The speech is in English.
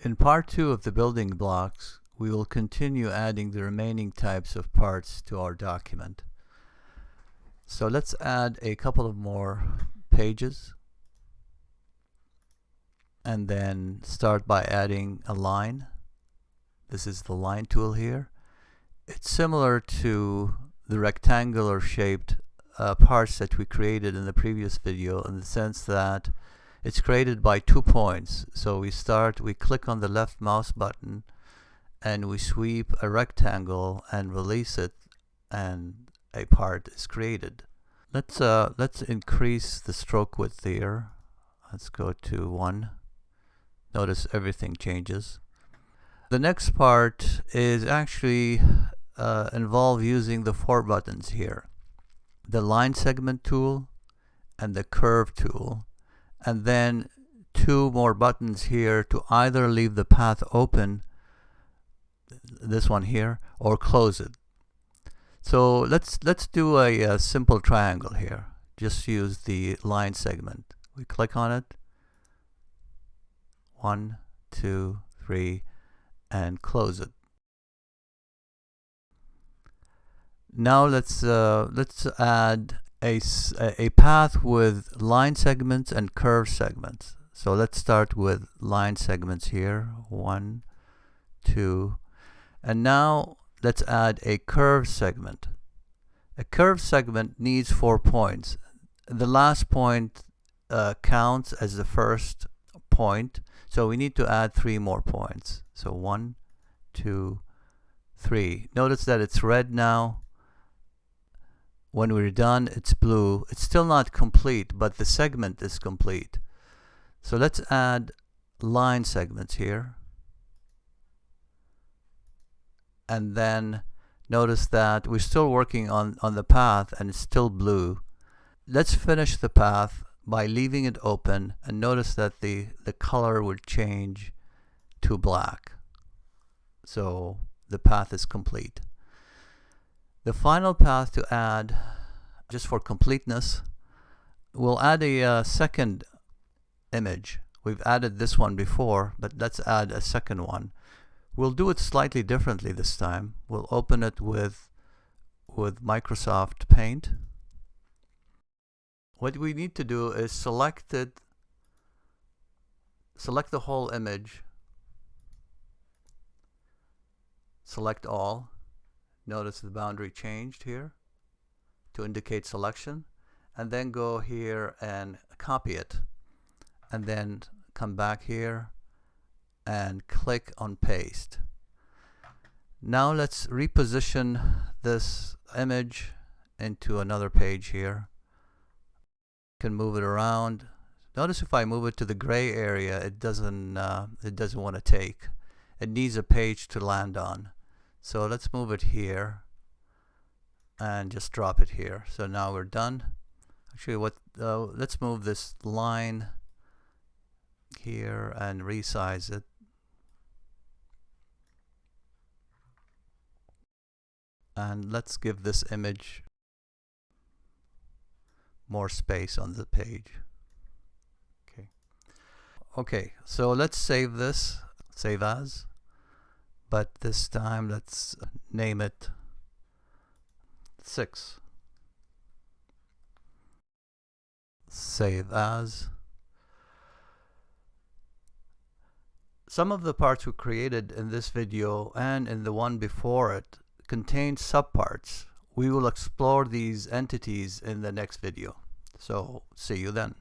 In part 2 of the building blocks, we will continue adding the remaining types of parts to our document. So let's add a couple of more pages and then start by adding a line. This is the line tool here. It's similar to the rectangular shaped parts that we created in the previous video, in the sense that it's created by 2 points. So we click on the left mouse button and we sweep a rectangle and release it, and a part is created. Let's increase the stroke width here. Let's go to 1. Notice everything changes. The next part is actually involve using the 4 buttons here: the line segment tool and the curve tool, and then 2 more buttons here to either leave the path open, this one here, or close it. So let's do a simple triangle here. Just use the line segment. We click on it, 1, 2, 3, and close it. Now let's add a path with line segments and curve segments. So let's start with line segments here, 1, 2, and now let's add a curve segment. A curve segment needs 4 points. The last point counts as the first point, so we need to add 3 more points. So 1, 2, 3. Notice that it's red now. When we're done, it's blue. It's still not complete, but the segment is complete. So let's add line segments here. And then notice that we're still working on the path and it's still blue. Let's finish the path by leaving it open, and notice that the color will change to black. So the path is complete. The final path to add, just for completeness, we'll add a second image. We've added this one before, but let's add a second one. We'll do it slightly differently this time. We'll open it with Microsoft Paint. What we need to do is select the whole image, select all. Notice the boundary changed here to indicate selection, and then go here and copy it, and then come back here and click on paste. Now let's reposition this image into another page here. You can move it around. Notice if I move it to the gray area, it doesn't want to take. It needs a page to land on. So let's move it here and just drop it here. So now we're done. Actually, let's move this line here and resize it. And let's give this image more space on the page. Okay, so let's save this, save as. But this time let's name it 6. Save as. Some of the parts we created in this video and in the one before it contain subparts. We will explore these entities in the next video. So see you then.